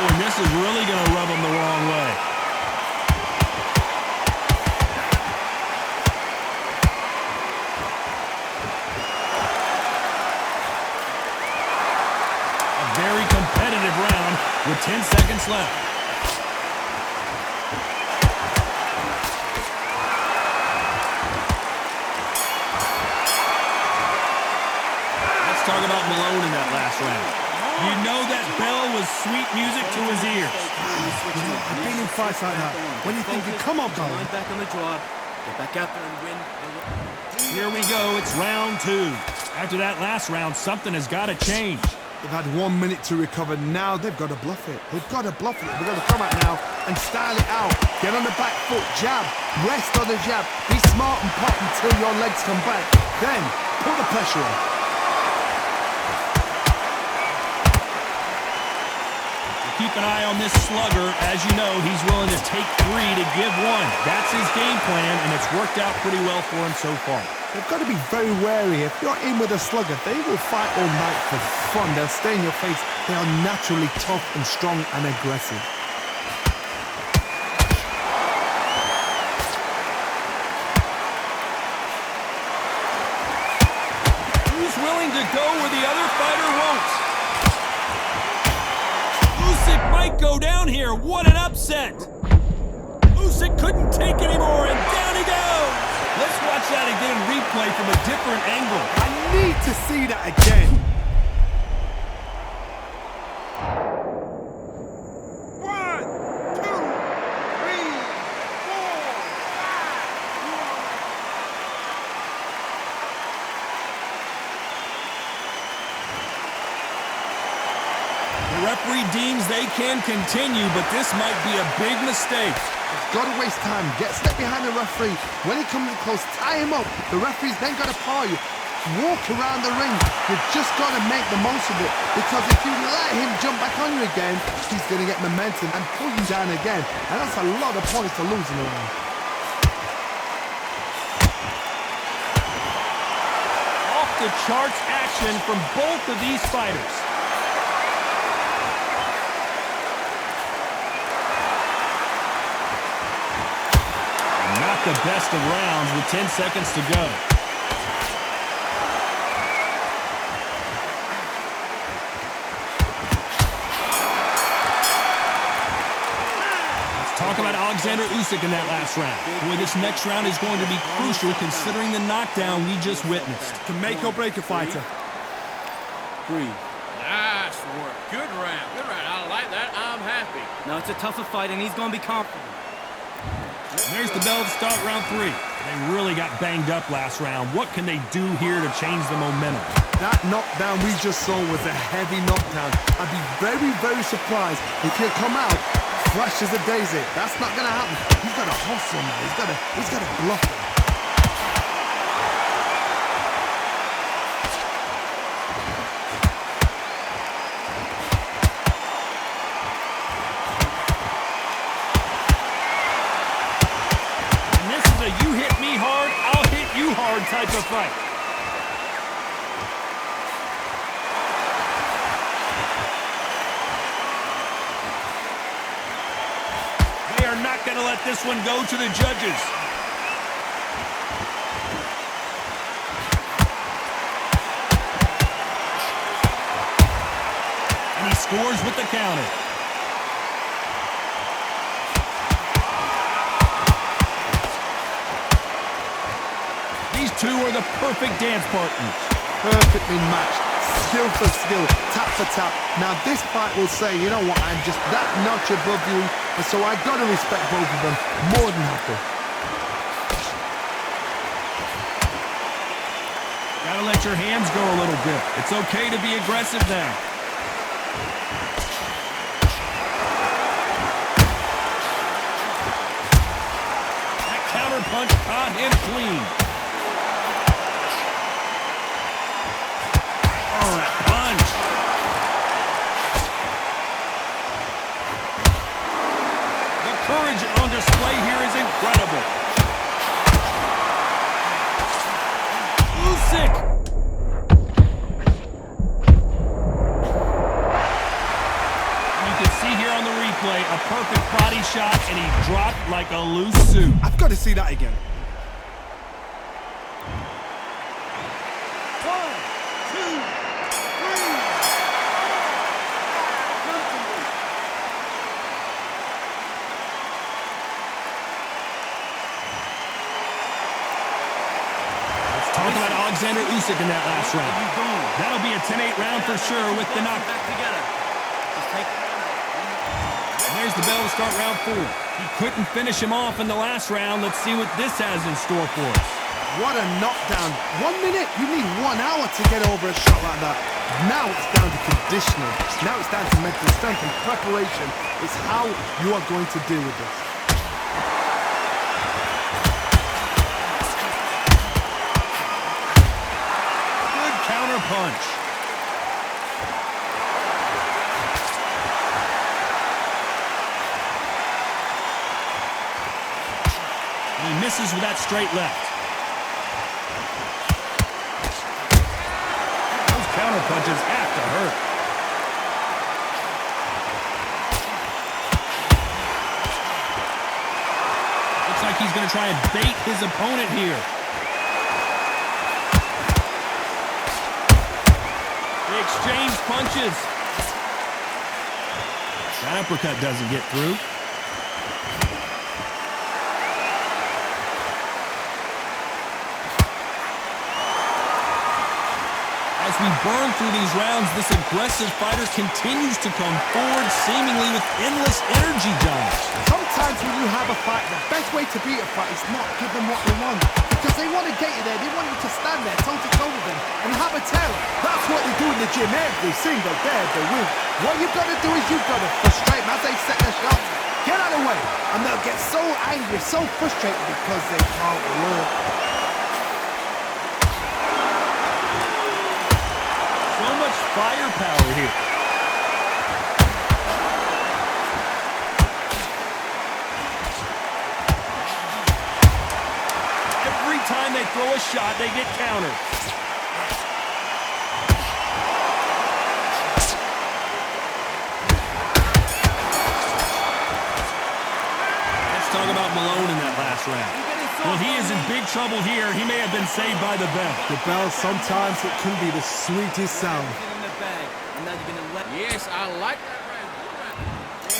and this is really going to rub him the wrong way. A very competitive round with 10 seconds left. Let's talk about Malone in that last round. You know that bell was sweet music to his ears. I've been in fights like that. When you think, come on, Malone. Back on the draw. Get back out there and win. Here we go. It's round 2. After that last round, something has got to change. They've had 1 minute to recover. Now they've got to bluff it. They've got to bluff it. They've got to come out now and style it out. Get on the back foot, jab, rest on the jab. Be smart and pop until your legs come back. Then put the pressure on. Keep an eye on this slugger. As you know, he's willing to take 3 to give 1. That's his game plan, and it's worked out pretty well for him so far. They've got to be very wary. If you're in with a slugger, they will fight all night for fun. They'll stay in your face. They are naturally tough and strong and aggressive. Who's willing to go where the other fighter won't? Usyk might go down here. What an upset! Usyk couldn't take anymore, and down he goes! Let's watch that again in replay from a different angle. I need to see that again. 1, 2, 3, 4, 5. The referee deems they can continue, but this might be a big mistake. Got to waste time. Get step behind the referee. When he comes in close, tie him up. The referee's then got to paw you. Walk around the ring. You've just got to make the most of it. Because if you let him jump back on you again, he's going to get momentum and pull you down again. And that's a lot of points to lose in the round. Off the charts action from both of these fighters. Not the best of rounds with 10 seconds to go. Let's talk about Alexander Usyk in that last round. Boy, this next round is going to be crucial considering the knockdown we just witnessed. Can make or break a fighter. 3. Nice work. Good round. Good round. I like that. I'm happy. Now it's a tougher fight, and he's going to be confident. There's the bell to start round 3. They really got banged up last round. What can they do here to change the momentum? That knockdown we just saw was a heavy knockdown. I'd be very, very surprised if he'll come out fresh as a daisy. That's not going to happen. He's got to hustle now. He's got to bluff it. You hit me hard, I'll hit you hard type of fight. They are not going to let this one go to the judges. And he scores with the counter. These two are the perfect dance partners. Perfectly matched. Skill for skill. Tap for tap. Now this fight will say, you know what, I'm just that notch above you, and so I got to respect both of them more than happy. Gotta let your hands go a little bit. It's okay to be aggressive now. That counter punch caught him clean. Oh, that punch. The courage on display here is incredible. Usyk. You can see here on replay, a perfect body shot, and he dropped like a loose suit. I've got to see that again. Talk about Alexander Usyk in that last round. That'll be a 10-8 round for sure with the knock. Back together. Just take it. And there's the bell to start round 4. He couldn't finish him off in the last round. Let's see what this has in store for us. What a knockdown. 1 minute, you need 1 hour to get over a shot like that. Now it's down to conditioning. Now it's down to mental strength and preparation. It's how you are going to deal with this. Counter punch. And he misses with that straight left. Those counter punches have to hurt. Looks like he's going to try and bait his opponent here. Exchange punches. That uppercut doesn't get through. As we burn through these rounds, this aggressive fighter continues to come forward, seemingly with endless energy, John. Sometimes when you have a fight, the best way to beat a fight is not give them what they want. Because they want to get you there, they want you to stand there toe-to-toe with them and have a tell. That's what they do in the gym every single day of the week. What you've got to do is you've got to frustrate them as they set their shots. Get out of the way. And they'll get so angry, so frustrated because they can't work. So much firepower here. Every time they throw a shot, they get countered. Let's talk about Malone in that last round. Well, he is in big trouble here. He may have been saved by the bell. The bell, sometimes it can be the sweetest sound. In the bag. And now you're going to let... Yes, I like that round.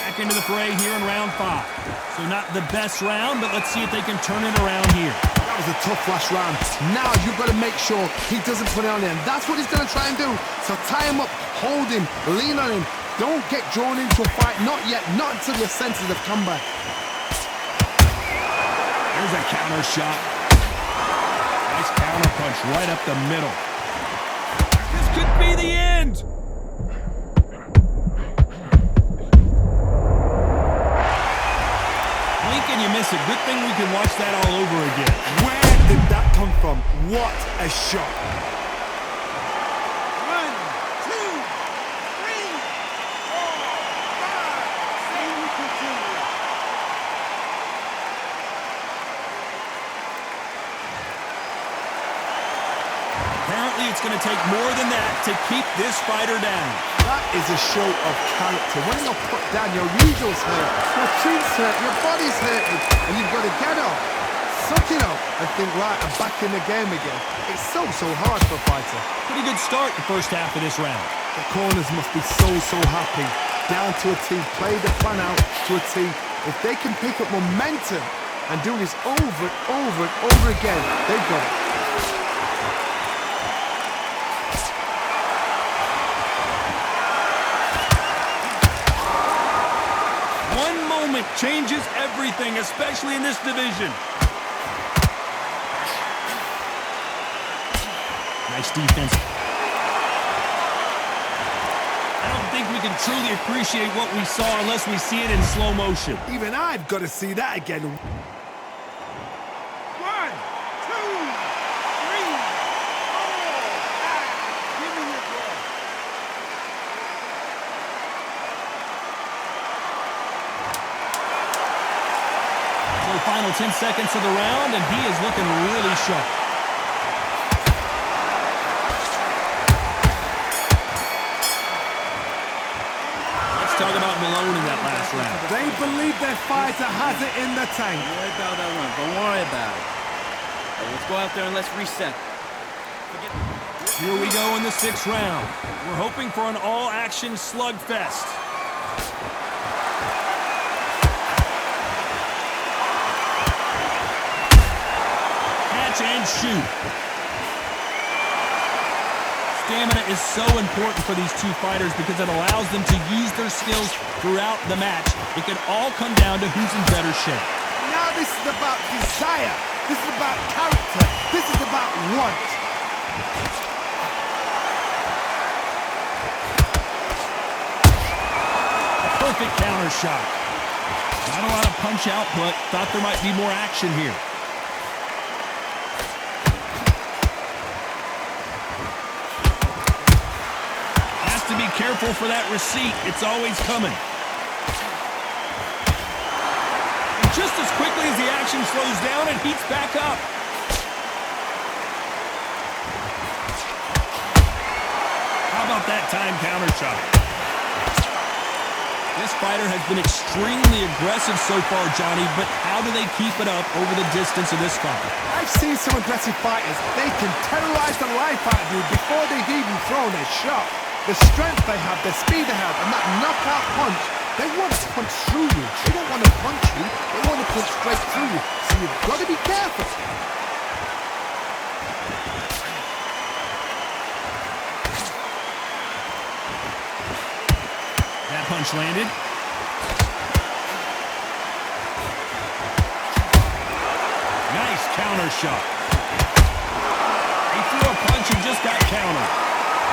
Back into the fray here in round 5. So not the best round, but let's see if they can turn it around here. That was a tough last round. Now you've got to make sure he doesn't put it on there. And that's what he's going to try and do. So tie him up, hold him, lean on him. Don't get drawn into a fight. Not yet. Not until your senses have come back. There's a counter shot. Nice counter punch right up the middle. This could be the end. Blink and you miss it. Good thing we can watch that all over again. Where did that come from? What a shot. 1, 2, 3, 4, 5. Apparently, it's going to take more than that to keep this fighter down. That is a show of character. When you're put down, your ego's hurt, your chin's hurt, your body's hurting, and you've got to get up, suck it up, and think, right, I'm back in the game again. It's so hard for a fighter. Pretty good start the first half of this round. The corners must be so happy. Down to a T, play the plan out to a T. If they can pick up momentum and do this over and over and over again, they've got it. One moment changes everything, especially in this division. Nice defense. I don't think we can truly appreciate what we saw unless we see it in slow motion. Even I've got to see that again. 1, 2, 3, 4, 5. Give me your ball. So the final 10 seconds of the round, and he is looking really sharp. talk about Malone in that last round. They believe their fighter has it in the tank. Don't worry about that one. Don't worry about it. Hey, let's go out there and let's reset. Here we go in the 6th round. We're hoping for an all-action slugfest. Catch and shoot. Stamina is so important for these two fighters because it allows them to use their skills throughout the match. It can all come down to who's in better shape. Now this is about desire. This is about character. This is about want. Perfect counter shot. Not a lot of punch output. Thought there might be more action here. Has to be careful for that receipt. It's always coming. And just as quickly as the action slows down, it heats back up. How about that time counter shot? This fighter has been extremely aggressive so far, Johnny, but how do they keep it up over the distance of this fight? I've seen some aggressive fighters. They can terrorize the life out of you before they've even thrown a shot. The strength they have, the speed they have, and that knockout punch, they want to punch through you. They don't want to punch you. They want to punch straight through you. So you've got to be careful. Punch landed. Nice counter shot. He threw a punch and just got countered.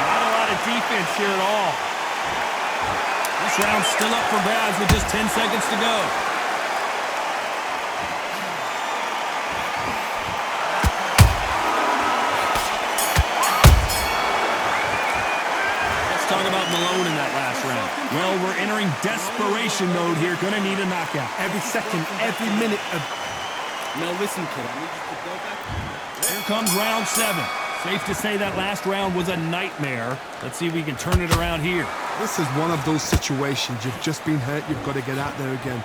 Not a lot of defense here at all. This round's still up for grabs with just 10 seconds to go. Talk about Malone in that last round. Well, we're entering desperation mode here. Gonna need a knockout. Every second, every minute of... Now listen, kid. I need you to go back. Here comes round 7. Safe to say that last round was a nightmare. Let's see if we can turn it around here. This is one of those situations. You've just been hurt. You've got to get out there again.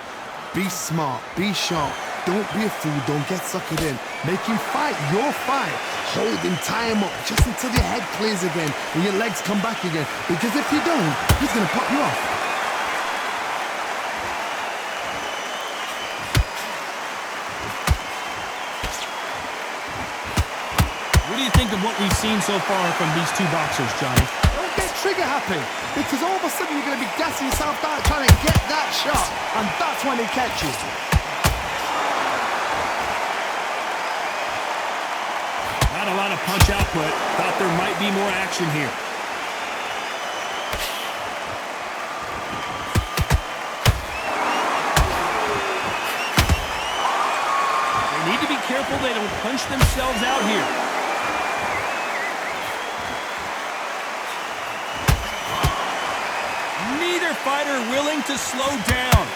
Be smart. Be sharp. Don't be a fool. Don't get suckered in. Make him fight your fight. Hold him, tie him up just until your head clears again and your legs come back again. Because if you don't, he's going to pop you off. What do you think of what we've seen so far from these two boxers, Johnny? Don't get trigger happy. Because all of a sudden you're going to be gassing yourself out trying to get that shot. And that's when he catches you. Not a lot of punch output. Thought there might be more action here. They need to be careful they don't punch themselves out here. Neither fighter willing to slow down.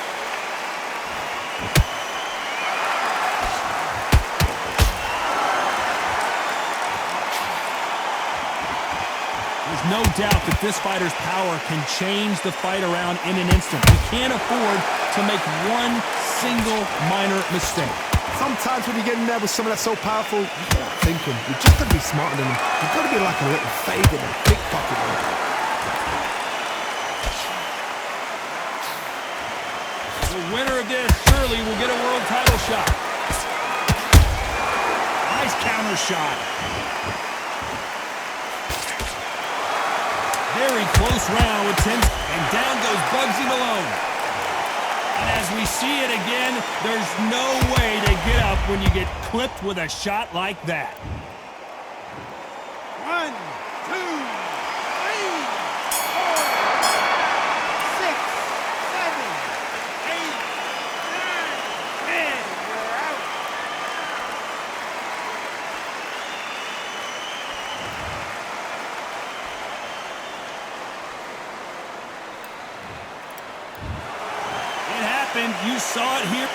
There's no doubt that this fighter's power can change the fight around in an instant. You can't afford to make one single minor mistake. Sometimes when you get in there with someone that's so powerful, you can't think him. You've just got to be smarter than him. You've got to be like a little faggot and pickpocket him. The winner of this surely will get a world title shot. Nice counter shot. Very close round with 10, and down goes Bugsy Malone. And as we see it again, there's no way to get up when you get clipped with a shot like that. 1, 2, 3, 4, 6, 7, 8, 9, 10. You're out. You saw it here.